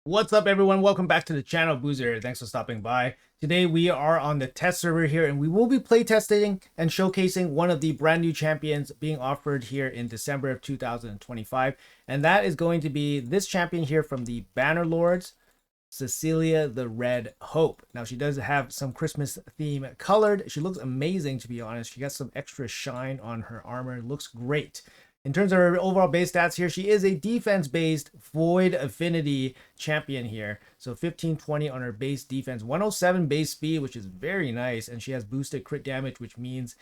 What's up, everyone? Welcome back to the channel. Boozer, thanks for stopping by. Today we are on the test server here, and we will be playtesting and showcasing one of the brand new champions being offered here in December of 2025, and that is going to be this champion here from the Banner Lords, Cecilia the Red Hope. Now, she does have some Christmas theme colored. She looks amazing, to be honest. She got some extra shine on her armor. Looks great. In terms of her overall base stats here, she is a defense-based void affinity champion here. So 1520 on her base defense, 107 base speed, which is very nice. And she has boosted crit damage, which means,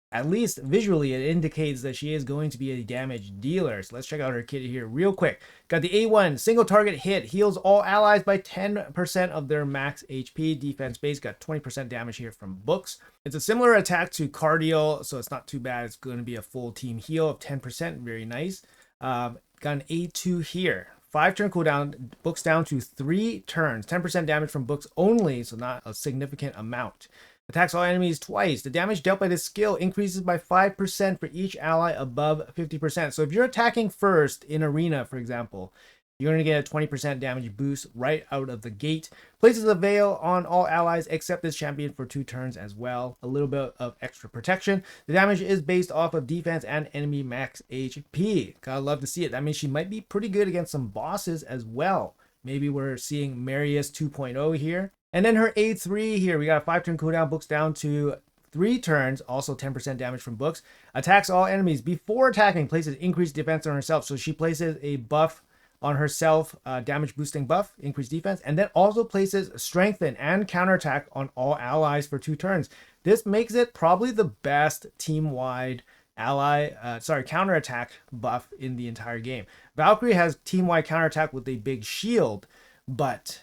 at least visually, it indicates that she is going to be a damage dealer. So let's check out her kit here real quick. Got the A1, single target hit, heals all allies by 10% of their max HP. Defense base, got 20% damage here from books. It's a similar attack to Cardio, so it's not too bad. It's going to be a full team heal of 10%, very nice. Got an A2 here. 5-turn cooldown, books down to 3 turns, 10% damage from books only, so not a significant amount. Attacks all enemies twice. The damage dealt by this skill increases by 5% for each ally above 50%. So if you're attacking first in arena, for example, you're going to get a 20% damage boost right out of the gate. Places a veil on all allies except this champion for 2 turns as well. A little bit of extra protection. The damage is based off of defense and enemy max HP. Gotta love to see it. That means she might be pretty good against some bosses as well. Maybe we're seeing Marius 2.0 here. And then her A3 here, we got a 5-turn cooldown, books down to 3 turns, also 10% damage from books. Attacks all enemies before attacking, places increased defense on herself. So she places a buff on herself, damage boosting buff, increased defense, and then also places strengthen and counterattack on all allies for 2 turns. This makes it probably the best team-wide counterattack buff in the entire game. Valkyrie has team-wide counterattack with a big shield, but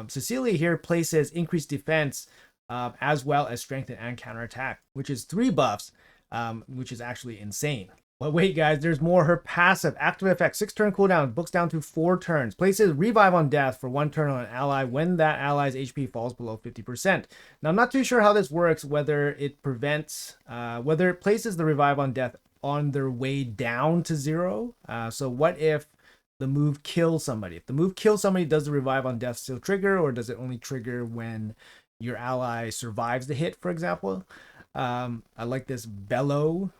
Cecilia here places increased defense as well as strengthen and counterattack, which is 3 buffs, which is actually insane. But wait, guys, there's more. Her passive active effect, 6-turn cooldown, books down to 4 turns, places revive on death for 1 turn on an ally when that ally's HP falls below 50%. Now, I'm not too sure how this works, whether it places the revive on death on their way down to 0. So what if the move kills somebody? If the move kills somebody, does the revive on death still trigger, or does it only trigger when your ally survives the hit, for example? I like this bellow,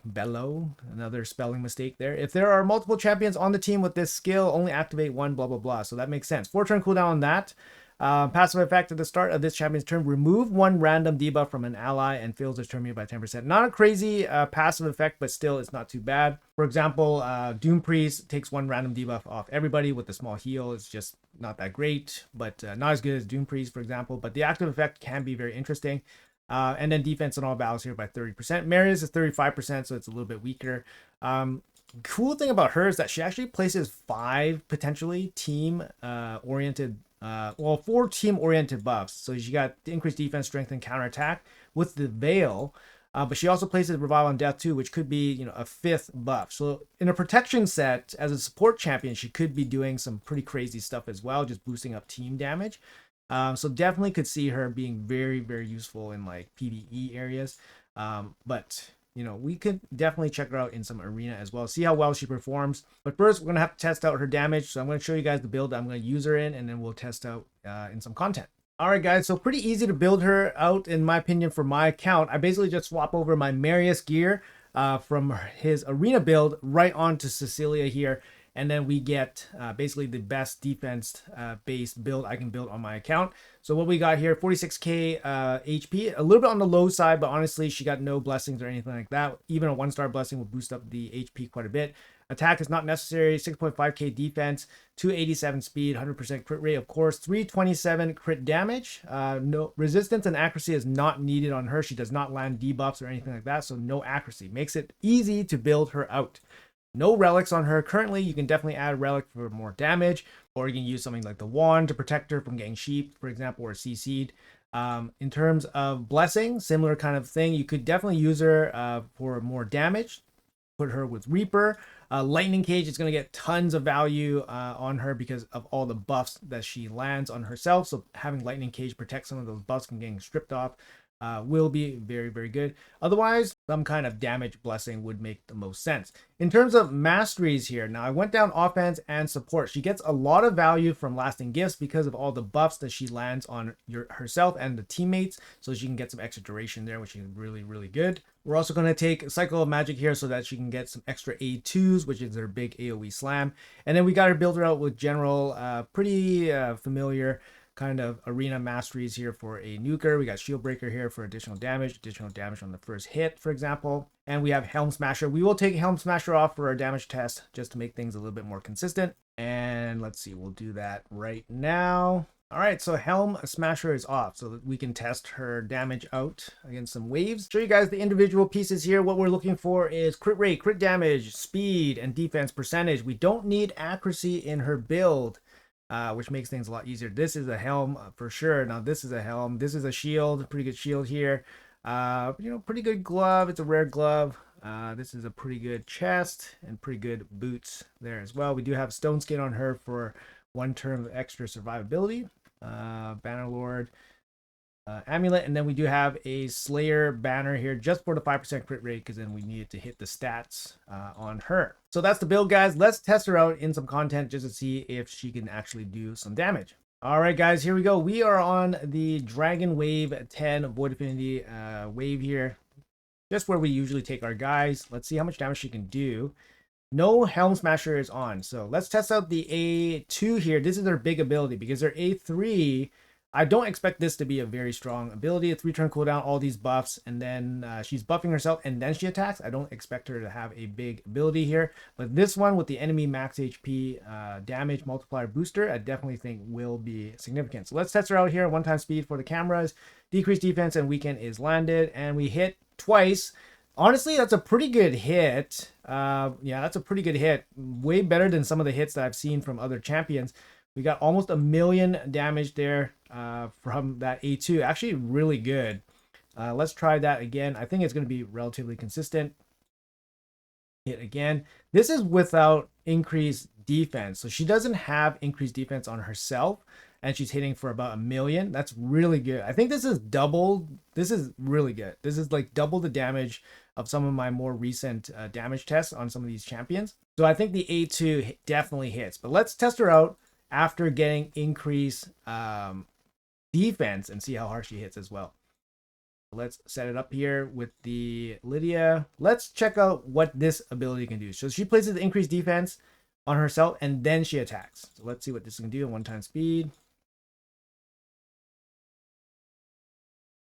another spelling mistake there. If there are multiple champions on the team with this skill, only activate 1, blah, blah, blah. So that makes sense. 4-turn cooldown on that. Passive effect at the start of this champion's turn, remove 1 random debuff from an ally and fills their turn meter by 10%. Not a crazy passive effect, but still it's not too bad. For example, Doom Priest takes 1 random debuff off everybody with a small heal. It's just not that great, but not as good as Doom Priest, for example. But the active effect can be very interesting. And then defense on all battles here by 30%. Marius is 35%, so it's a little bit weaker. Cool thing about her is that she actually places 5 potentially team-oriented 4 team-oriented buffs. So she got increased defense, strength, and counterattack with the Veil. But she also places Revive on Death too, which could be, a 5th buff. So in a protection set, as a support champion, she could be doing some pretty crazy stuff as well, just boosting up team damage. So definitely could see her being very, very useful in like PVE areas. But we could definitely check her out in some arena as well, see how well she performs. But first, we're going to have to test out her damage. So I'm going to show you guys the build that I'm going to use her in, and then we'll test out in some content. All right, guys, so pretty easy to build her out, in my opinion, for my account. I basically just swap over my Marius gear from his arena build right onto Cecilia here. And then we get basically the best defense based build I can build on my account. So what we got here, 46k HP, a little bit on the low side, but honestly, she got no blessings or anything like that. Even a 1-star blessing will boost up the HP quite a bit. Attack is not necessary, 6.5k defense, 287 speed, 100% crit rate, of course, 327 crit damage. No resistance and accuracy is not needed on her. She does not land debuffs or anything like that, so no accuracy. Makes it easy to build her out. No relics on her. Currently, you can definitely add a relic for more damage, or you can use something like the wand to protect her from getting sheep, for example, or CC'd. In terms of blessing, similar kind of thing. You could definitely use her for more damage. Put her with Reaper. Lightning Cage is going to get tons of value on her because of all the buffs that she lands on herself. So having Lightning Cage protect some of those buffs from getting stripped off. will be very, very good. Otherwise, some kind of damage blessing would make the most sense. In terms of masteries here, now I went down offense and support. She gets a lot of value from lasting gifts because of all the buffs that she lands on herself and the teammates, so she can get some extra duration there, which is really, really good. We're also going to take Cycle of Magic here so that she can get some extra A2s, which is her big AoE slam. And then we got her builder out with general, pretty familiar kind of arena masteries here for a nuker. We got Shield Breaker here for additional damage on the first hit, for example. And we have Helm Smasher. We will take Helm Smasher off for our damage test just to make things a little bit more consistent. And let's see, we'll do that right now. All right, so Helm Smasher is off so that we can test her damage out against some waves. Show you guys the individual pieces here. What we're looking for is crit rate, crit damage, speed, and defense percentage. We don't need accuracy in her build, which makes things a lot easier. This is a helm for sure. Now this is a helm. This is a shield, pretty good shield here. Pretty good glove. It's a rare glove. This is a pretty good chest and pretty good boots there as well. We do have stone skin on her for 1 turn of extra survivability. Bannerlord, amulet, and then we do have a Slayer banner here just for the 5% crit rate because then we needed to hit the stats on her. So that's the build, guys. Let's test her out in some content just to see if she can actually do some damage. All right, guys, here we go. We are on the Dragon Wave 10 Void Affinity wave here, just where we usually take our guys. Let's see how much damage she can do. No Helm Smasher is on, so let's test out the A2 here. This is their big ability because their A3, I don't expect this to be a very strong ability. A 3-turn cooldown, all these buffs, and then she's buffing herself and then she attacks. I don't expect her to have a big ability here, but this one with the enemy max HP damage multiplier booster, I definitely think will be significant. So let's test her out here. 1-time speed for the cameras, decreased defense and weaken is landed, and we hit twice. Honestly, that's a pretty good hit. Yeah, that's a pretty good hit. Way better than some of the hits that I've seen from other champions. We got almost 1 million damage there from that A2. Actually, really good. Let's try that again. I think it's going to be relatively consistent. Hit again. This is without increased defense. So she doesn't have increased defense on herself, and she's hitting for about 1 million. That's really good. I think this is double. This is really good. This is like double the damage of some of my more recent damage tests on some of these champions. So I think the A2 definitely hits. But let's test her out after getting increased defense and see how hard she hits as well. Let's set it up here with the Lydia. Let's check out what this ability can do. So she places the increased defense on herself and then she attacks. So let's see what this can do in 1-time speed.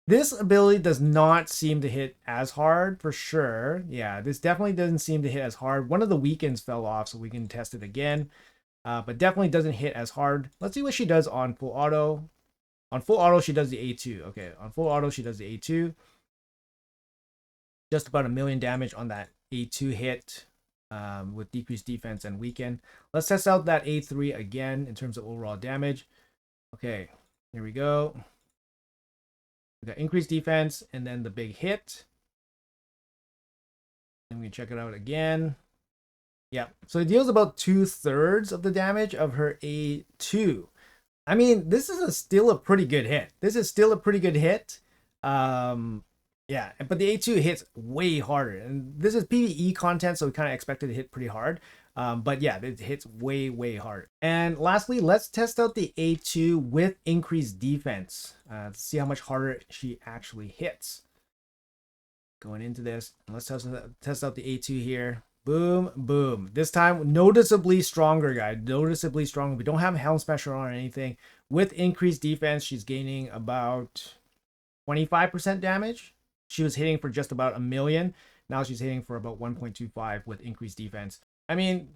This ability does not seem to hit as hard for sure. Yeah, this definitely doesn't seem to hit as hard. One of the weakens fell off, so we can test it again. But definitely doesn't hit as hard. Let's see what she does on full auto. On full auto, she does the A2. Okay, on full auto, she does the A2. Just about 1 million damage on that A2 hit with decreased defense and weaken. Let's test out that A3 again in terms of overall damage. Okay, here we go. We got increased defense and then the big hit. And we can check it out again. Yeah, so it deals about 2/3 of the damage of her A2. I mean, this is still a pretty good hit. This is still a pretty good hit. Yeah, but the A2 hits way harder. And this is PvE content, so we kind of expect it to hit pretty hard. But yeah, it hits way, way hard. And lastly, let's test out the A2 with increased defense to see how much harder she actually hits. Going into this, let's test out the A2 here. Boom, boom. This time, noticeably stronger, guys. Noticeably stronger. We don't have Helm Smasher on or anything. With increased defense, she's gaining about 25% damage. She was hitting for just about 1 million. Now she's hitting for about 1.25 with increased defense. I mean,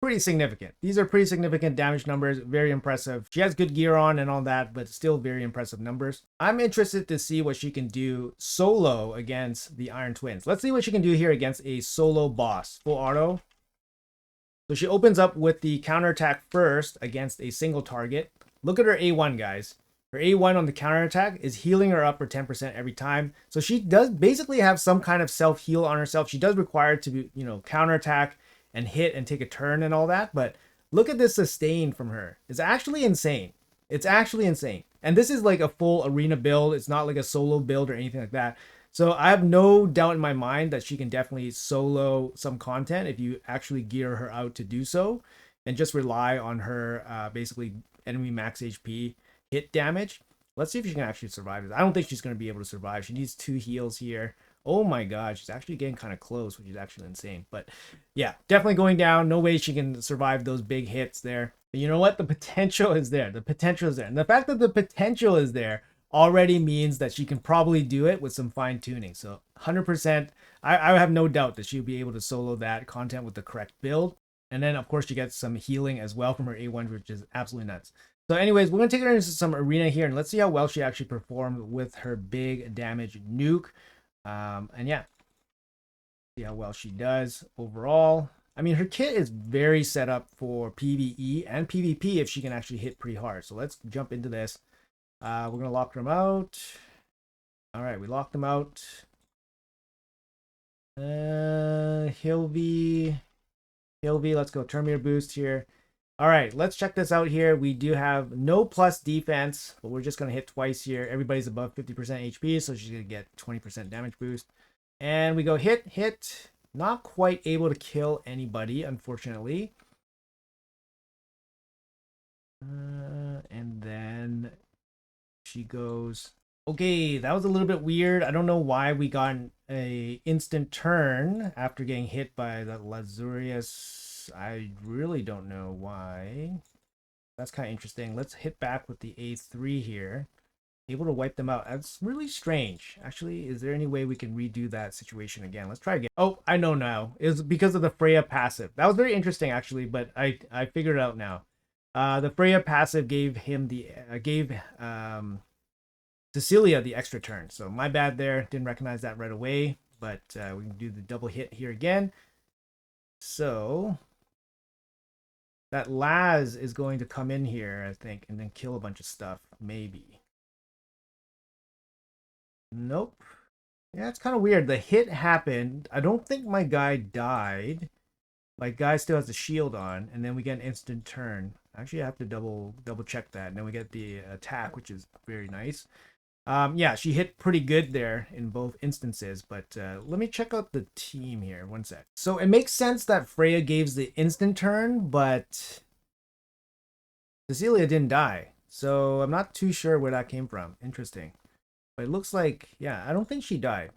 pretty significant. These are pretty significant damage numbers. Very impressive. She has good gear on and all that, but still very impressive numbers. I'm interested to see what she can do solo against the Iron Twins. Let's see what she can do here against a solo boss. Full auto. So she opens up with the counterattack first against a single target. Look at her A1, guys. Her A1 on the counterattack is healing her up for 10% every time. So she does basically have some kind of self-heal on herself. She does require to, counterattack and hit and take a turn and all that. But look at this sustain from her. It's actually insane. It's actually insane. And this is like a full arena build. It's not like a solo build or anything like that. So I have no doubt in my mind that she can definitely solo some content if you actually gear her out to do so, and just rely on her basically enemy max HP hit damage. Let's see if she can actually survive this. I don't think she's going to be able to survive. She needs 2 heals here. Oh my god, she's actually getting kind of close, which is actually insane. But yeah, definitely going down. No way she can survive those big hits there. But you know what? The potential is there. The potential is there. And the fact that the potential is there already means that she can probably do it with some fine tuning. So 100%, I have no doubt that she'll be able to solo that content with the correct build. And then, of course, she gets some healing as well from her A1, which is absolutely nuts. So anyways, we're going to take her into some arena here, and let's see how well she actually performed with her big damage nuke. And yeah, see how well she does overall. I mean, her kit is very set up for PvE and PvP if she can actually hit pretty hard. So let's jump into this. We're going to lock them out. All right, we locked them out. Hilvy, let's go. Terminator boost here. All right, let's check this out here. We do have no plus defense, but we're just going to hit twice here. Everybody's above 50% HP, so she's going to get 20% damage boost. And we go hit. Not quite able to kill anybody, unfortunately. And then she goes... Okay, that was a little bit weird. I don't know why we got a instant turn after getting hit by the Lazurius. I really don't know why. That's kind of interesting. Let's hit back with the A3 here. Able to wipe them out. That's really strange. Actually, is there any way we can redo that situation again? Let's try again. Oh, I know now. It was because of the Freya passive. That was very interesting, actually, but I figured it out now. The Freya passive gave him the Cecilia the extra turn. So my bad there. Didn't recognize that right away, but we can do the double hit here again. So that Laz is going to come in here, I think, and then kill a bunch of stuff. Maybe. Nope. Yeah, it's kind of weird. The hit happened. I don't think my guy died. My guy still has the shield on, and then we get an instant turn. Actually, I have to double check that, and then we get the attack, which is very nice. Yeah, she hit pretty good there in both instances, but let me check out the team here. One sec. So it makes sense that Freya gave the instant turn, but Cecilia didn't die. So I'm not too sure where that came from. Interesting. But it looks like, yeah, I don't think she died.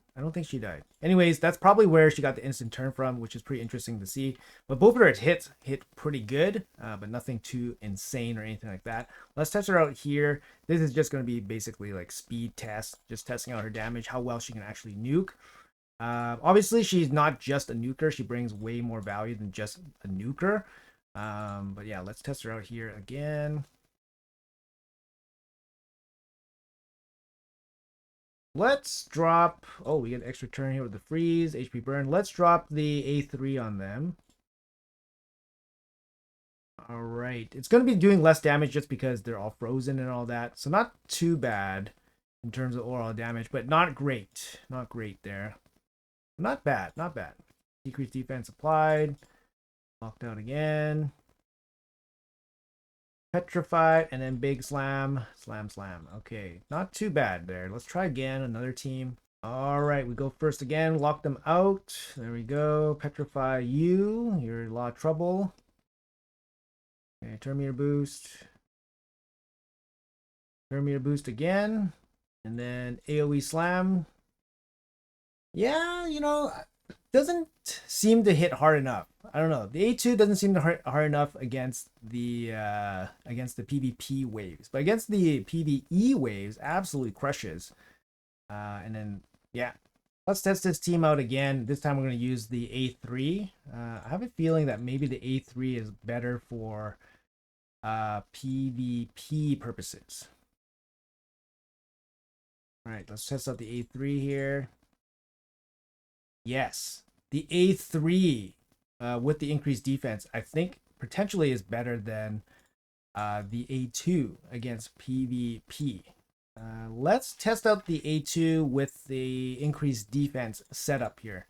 Anyways, that's probably where she got the instant turn from, which is pretty interesting to see. But both of her hits hit pretty good, but nothing too insane or anything like that. Let's test her out here. This is just going to be basically like speed test, just testing out her damage, how well she can actually nuke. Obviously, she's not just a nuker. She brings way more value than just a nuker. But yeah, let's test her out here again. Let's drop... Oh, we get an extra turn here with the freeze, HP burn. Let's drop the A3 on them. All right. It's going to be doing less damage just because they're all frozen and all that. So not too bad in terms of overall damage, but not great. Not great there. Not bad. Decreased defense applied. Locked out again. Petrified, and then big slam. Slam. Okay, not too bad there. Let's try again, another team. All right, we go first again. Lock them out. There we go. Petrify you. You're in a lot of trouble. Okay, Terminator boost. Terminator boost again. And then AoE slam. Yeah, you know, doesn't seem to hit hard enough. I don't know. The A2 doesn't seem to hit hard enough against the PvP waves, but against the PvE waves, absolutely crushes. And then yeah, let's test this team out again. This time we're going to use the A3. I have a feeling that maybe the A3 is better for PvP purposes. All right, let's test out the A3 here. Yes, the A3 with the increased defense, I think potentially is better than the A2 against PvP. Let's test out the A2 with the increased defense setup here.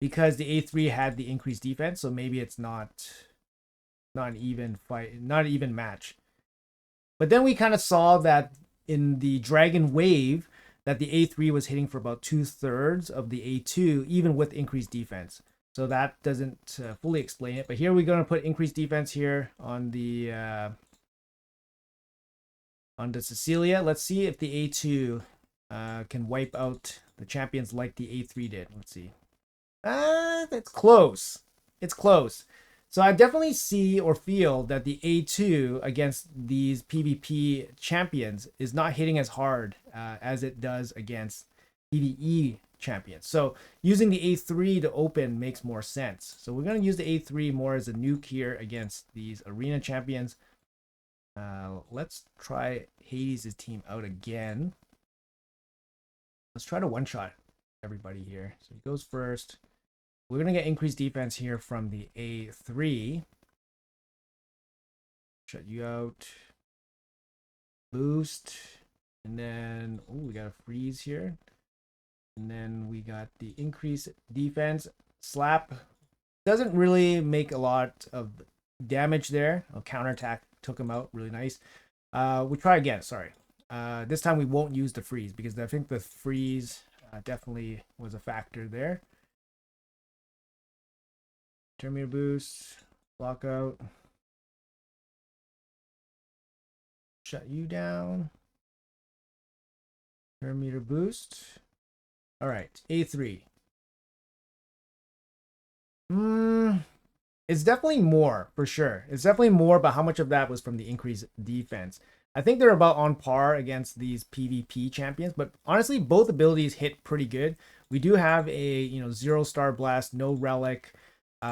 Because the A3 had the increased defense, so maybe it's not not an even fight, not an even match. But then we kind of saw that in the Dragon Wave that the A3 was hitting for about 2/3 of the A2, even with increased defense. So that doesn't fully explain it. But here we're going to put increased defense here on the Cecilia. Let's see if the A2 can wipe out the champions like the A3 did. Let's see. That's close. It's close. So I definitely see or feel that the A2 against these PvP champions is not hitting as hard as it does against PvE champions. So using the A3 to open makes more sense. So we're going to use the A3 more as a nuke here against these arena champions. Let's try Hades' team out again. Let's try to one-shot everybody here. So he goes first. We're going to get increased defense here from the A3. Shut you out. Boost. And then, oh, we got a freeze here. And then we got the increased defense. Slap. Doesn't really make a lot of damage there. A counterattack took him out. Really nice. We'll try again. Sorry. This time we won't use the freeze because I think the freeze definitely was a factor there. Turn meter boost, block out, shut you down, turn meter boost. All right, A3. It's definitely more for sure. It's definitely more, but how much of that was from the increased defense? I think they're about on par against these PvP champions, but honestly, both abilities hit pretty good. We do have a 0-star blast, no relic.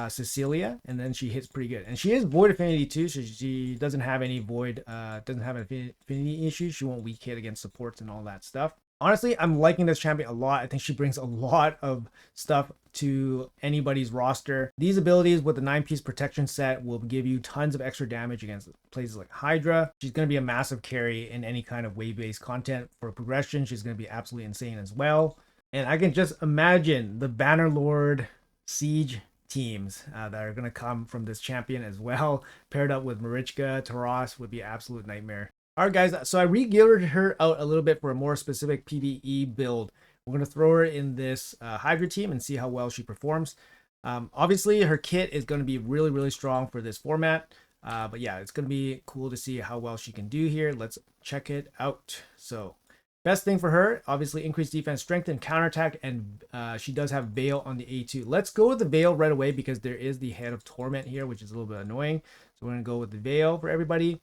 Cecilia, and then she hits pretty good, and she is void affinity too, so she doesn't have any void doesn't have an affinity issue. She won't weak hit against supports and all that stuff. Honestly, I'm liking this champion a lot. I think she brings a lot of stuff to anybody's roster. These abilities with the 9-piece protection set will give you tons of extra damage against places like Hydra. She's going to be a massive carry in any kind of wave-based content. For progression, she's going to be absolutely insane as well. And I can just imagine the Bannerlord Siege teams that are going to come from this champion as well, paired up with Marichka. Taras would be absolute nightmare. All right, guys, so I re-geared her out a little bit for a more specific PvE build. We're going to throw her in this Hydra team and see how well she performs. Obviously, her kit is going to be really, really strong for this format. But yeah, it's going to be cool to see how well she can do here. Let's check it out. So best thing for her, obviously increased defense, strength, and counterattack, and she does have Veil on the A2. Let's go with the Veil right away because there is the Head of Torment here, which is a little bit annoying. So we're going to go with the Veil for everybody.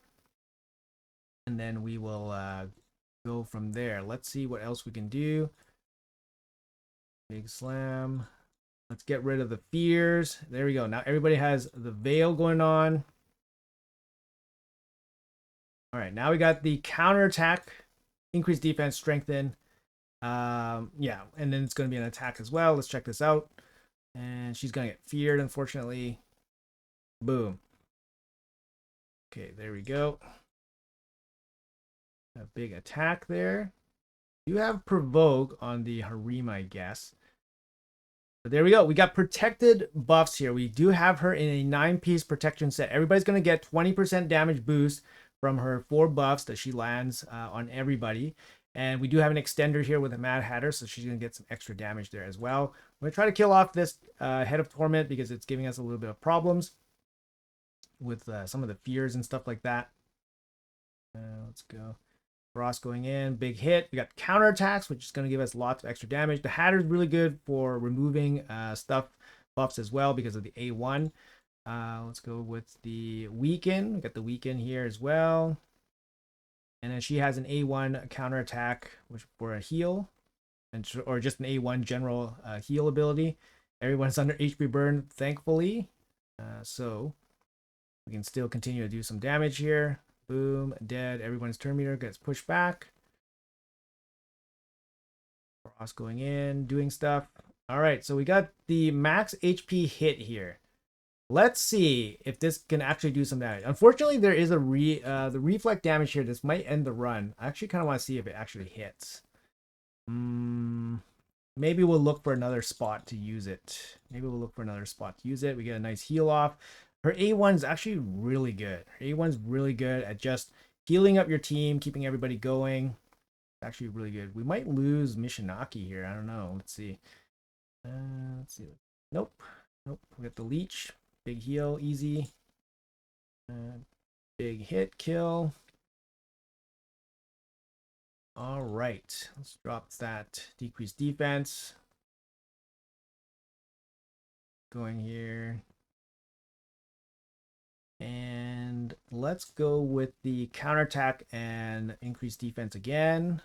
And then we will go from there. Let's see what else we can do. Big Slam. Let's get rid of the fears. There we go. Now everybody has the Veil going on. All right, now we got the counterattack. Increased defense, strengthen. Yeah, and then it's going to be an attack as well. Let's check this out. And she's going to get feared, unfortunately. Boom. Okay, there we go. A big attack there. You have provoke on the Harima, I guess. But there we go. We got protected buffs here. We do have her in a 9-piece protection set. Everybody's going to get 20% damage boost from her 4 buffs that she lands on everybody. And we do have an extender here with a Mad Hatter, so she's going to get some extra damage there as well. We're going to try to kill off this Head of Torment because it's giving us a little bit of problems with some of the fears and stuff like that. Let's go. Frost going in, big hit. We got counterattacks, which is going to give us lots of extra damage. The Hatter is really good for removing stuff buffs as well because of the A1. Let's go with the Weaken. We got the Weaken here as well. And then she has an A1 counterattack, which for a heal, or just an A1 general heal ability. Everyone's under HP burn, thankfully. So we can still continue to do some damage here. Boom, dead. Everyone's turn meter gets pushed back. Frost going in, doing stuff. All right, so we got the max HP hit here. Let's see if this can actually do some damage. Unfortunately, there is a the reflect damage here. This might end the run. I actually kind of want to see if it actually hits. Maybe we'll look for another spot to use it. We get a nice heal off. her A1 is actually really good. Her A1's really good at just healing up your team, keeping everybody going. It's actually really good. We might lose Mishinaki here. I don't know. Let's see. Let's see. Nope. Nope. We got the leech. Big heal. Easy. Big hit. Kill. All right. Let's drop that. Decrease defense. Going here. And let's go with the counterattack and increase defense again.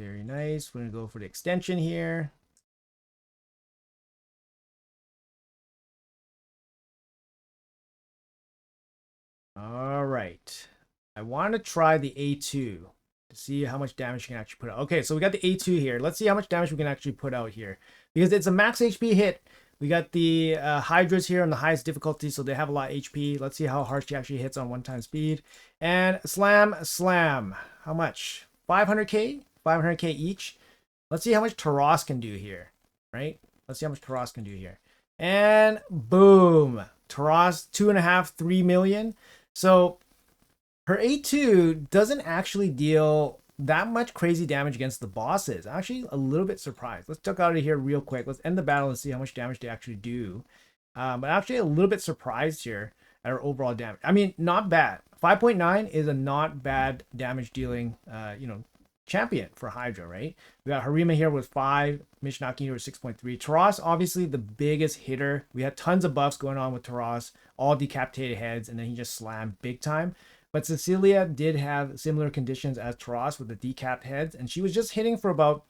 Very nice. We're going to go for the extension here. All right. I want to try the A2 to see how much damage you can actually put out. Okay, so we got the A2 here. Let's see how much damage we can actually put out here. Because it's a max HP hit. We got the Hydras here on the highest difficulty, so they have a lot of HP. Let's see how hard she actually hits on one-time speed. And slam, slam. How much? 500k? 500k each. Let's see how much Taras can do here, right? Let's see how much Taras can do here. And boom. Taras, 2.5, 3 million. So her A2 doesn't actually deal that much crazy damage against the bosses. I'm actually a little bit surprised. Let's duck out of here real quick. Let's end the battle and see how much damage they actually do. But actually a little bit surprised here at her overall damage. I mean, not bad. 5.9 is a not bad damage dealing, champion for Hydra, right? We got Harima here with 5, Mishinaki here with 6.3. Taras, obviously the biggest hitter. We had tons of buffs going on with Taras, all decapitated heads, and then he just slammed big time. But Cecilia did have similar conditions as Taras with the decapped heads, and she was just hitting for about,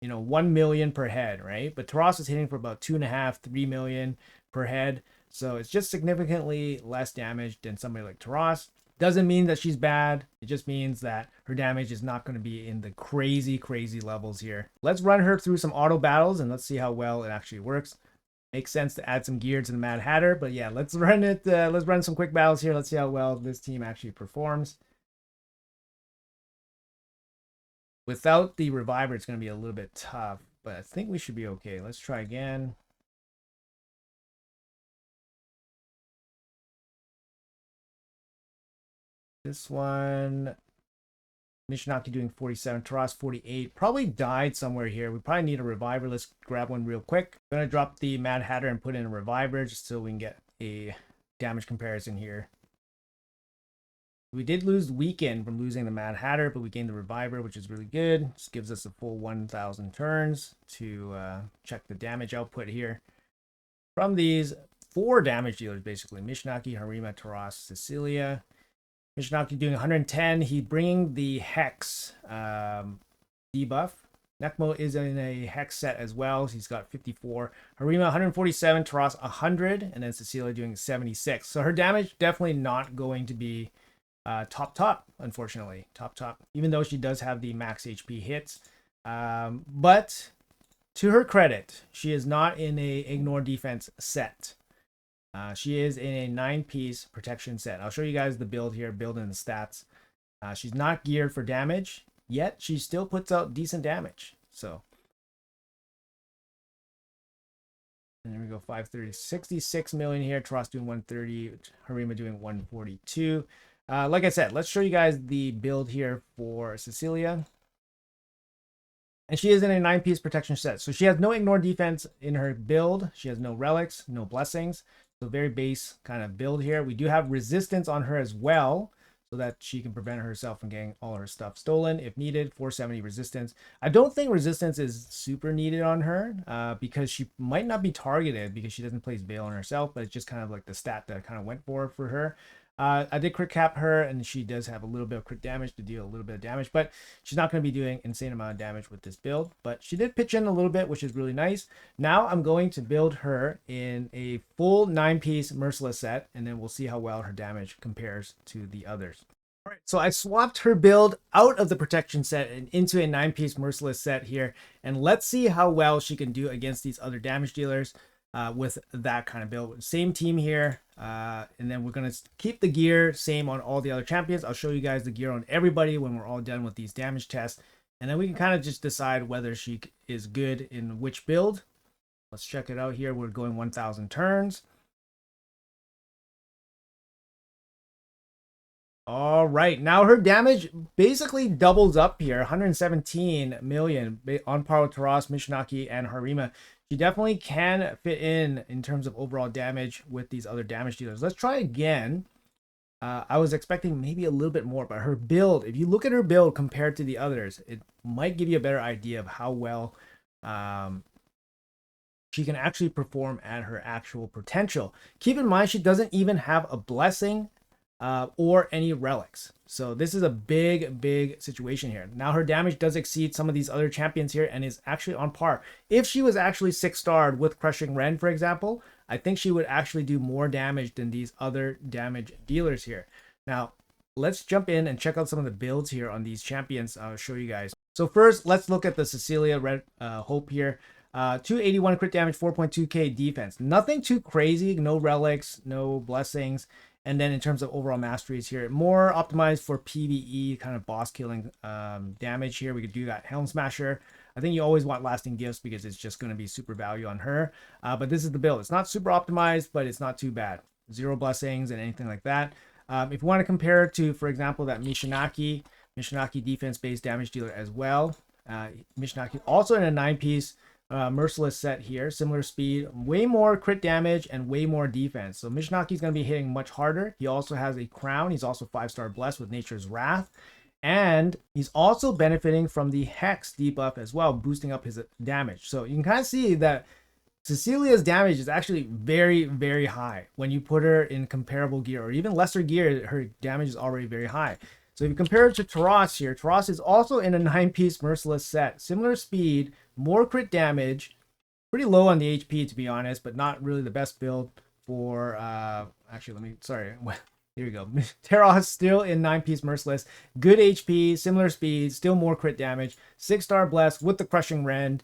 1 million per head, right? But Taras is hitting for about 2.5, 3 million per head. So it's just significantly less damage than somebody like Taras. Doesn't mean that she's bad. It just means that her damage is not going to be in the crazy, crazy levels here. Let's run her through some auto battles and let's see how well it actually works. Makes sense to add some gear to the Mad Hatter, but yeah, let's run it. Let's run some quick battles here. Let's see how well this team actually performs. Without the reviver, it's going to be a little bit tough, but I think we should be okay. Let's try again. This one, Mishinaki doing 47, Taras 48. Probably died somewhere here. We probably need a reviver. Let's grab one real quick. I'm going to drop the Mad Hatter and put in a reviver just so we can get a damage comparison here. We did lose Weekend from losing the Mad Hatter, but we gained the reviver, which is really good. Just gives us a full 1,000 turns to check the damage output here. From these 4 damage dealers, basically, Mishinaki, Harima, Taras, Cecilia. Mishinaki doing 110. He's bringing the Hex debuff. Nekmo is in a Hex set as well. He's got 54. Harima 147. Taras 100. And then Cecilia doing 76. So her damage definitely not going to be top, unfortunately. Top. Even though she does have the max HP hits. But to her credit, she is not in a ignore defense set. She is in a 9-piece protection set. I'll show you guys the build here, building the stats. She's not geared for damage, yet she still puts out decent damage. So, and there we go, 530, 66 million here. Taras doing 130, Harima doing 142. Like I said, let's show you guys the build here for Cecilia. And she is in a 9-piece protection set. So she has no ignore defense in her build. She has no relics, no blessings. So very base kind of build here. We do have resistance on her as well, so that she can prevent herself from getting all her stuff stolen if needed. 470 resistance. I don't think resistance is super needed on her because she might not be targeted because she doesn't place Veil on herself, but it's just kind of like the stat that I kind of went for her. I did crit cap her, and she does have a little bit of crit damage to deal a little bit of damage, but she's not going to be doing insane amount of damage with this build. But she did pitch in a little bit, which is really nice. Now I'm going to build her in a full 9-piece Merciless set, and then we'll see how well her damage compares to the others. All right, so I swapped her build out of the protection set and into a 9-piece Merciless set here, and let's see how well she can do against these other damage dealers. With that kind of build. Same team here. And then we're going to keep the gear same on all the other champions. I'll show you guys the gear on everybody when we're all done with these damage tests. And then we can kind of just decide whether she is good in which build. Let's check it out here. We're going 1,000 turns. All right, now her damage basically doubles up here, 117 million on par with Taras, Mishinaki, and Harima. She definitely can fit in terms of overall damage with these other damage dealers. Let's try again. I was expecting maybe a little bit more, but her build, if you look at her build compared to the others, it might give you a better idea of how well she can actually perform at her actual potential. Keep in mind, she doesn't even have a blessing or any relics. So this is a big situation here. Now her damage does exceed some of these other champions here and is actually on par. If she was actually 6-starred with Crushing Ren, for example, I think she would actually do more damage than these other damage dealers here. Now, let's jump in and check out some of the builds here on these champions. I'll show you guys. So first, let's look at the Cecilia Red Hope here. 281 crit damage, 4.2k defense. Nothing too crazy, no relics, no blessings. And then in terms of overall masteries here, more optimized for PVE, kind of boss killing damage here. We could do that Helm Smasher. I think you always want lasting gifts because it's just going to be super value on her. But this is the build. It's not super optimized, but it's not too bad. 0 blessings and anything like that. If you want to compare it to, for example, that Mishinaki defense-based damage dealer as well. Mishinaki also in a 9-piece merciless set here, similar speed, way more crit damage and way more defense. So Mishinaki is going to be hitting much harder. He also has a crown. He's also 5-star blessed with Nature's Wrath. And he's also benefiting from the Hex debuff as well, boosting up his damage. So you can kind of see that Cecilia's damage is actually very high. When you put her in comparable gear or even lesser gear, her damage is already very high. So if you compare it to Taras here, Taras is also in a 9-piece merciless set. Similar speed, more crit damage, pretty low on the HP to be honest, but not really the best build for, here we go. Taras still in 9-piece merciless, good HP, similar speed, still more crit damage, 6-star blessed with the Crushing Rend,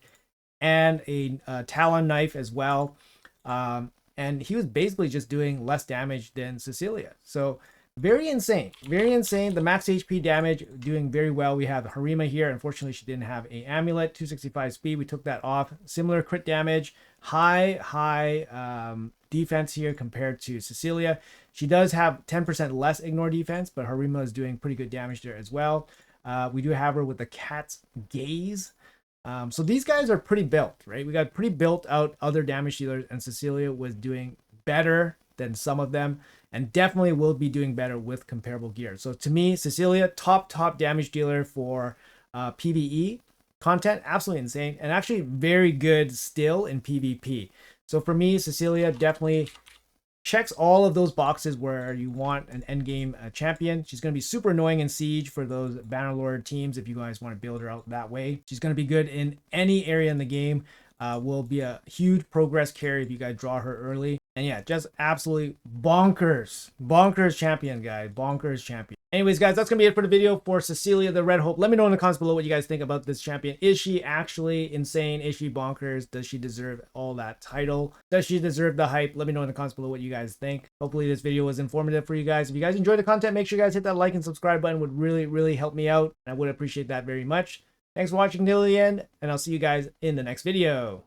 and a Talon knife as well. And he was basically just doing less damage than Cecilia. So very insane. The max HP damage doing very well. We have Harima here. Unfortunately, she didn't have a amulet. 265 speed. We took that off. Similar crit damage. High defense here compared to Cecilia. She does have 10% less ignore defense, but Harima is doing pretty good damage there as well. We do have her with the Cat's Gaze. So these guys are pretty built, right? We got pretty built out other damage dealers, and Cecilia was doing better than some of them, and definitely will be doing better with comparable gear. So to me, Cecilia, top damage dealer for PVE content, absolutely insane, and actually very good still in PvP. So for me, Cecilia definitely checks all of those boxes where you want an endgame champion. She's going to be super annoying in Siege for those Bannerlord teams if you guys want to build her out that way. She's going to be good in any area in the game. Will be a huge progress carry if you guys draw her early. And yeah, just absolutely bonkers champion, guys. Bonkers champion. Anyways, guys, that's going to be it for the video for Cecilia the Red Hope. Let me know in the comments below what you guys think about this champion. Is she actually insane? Is she bonkers? Does she deserve all that title? Does she deserve the hype? Let me know in the comments below what you guys think. Hopefully this video was informative for you guys. If you guys enjoyed the content, make sure you guys hit that like and subscribe button. It would really help me out. I would appreciate that very much. Thanks for watching till the end, and I'll see you guys in the next video.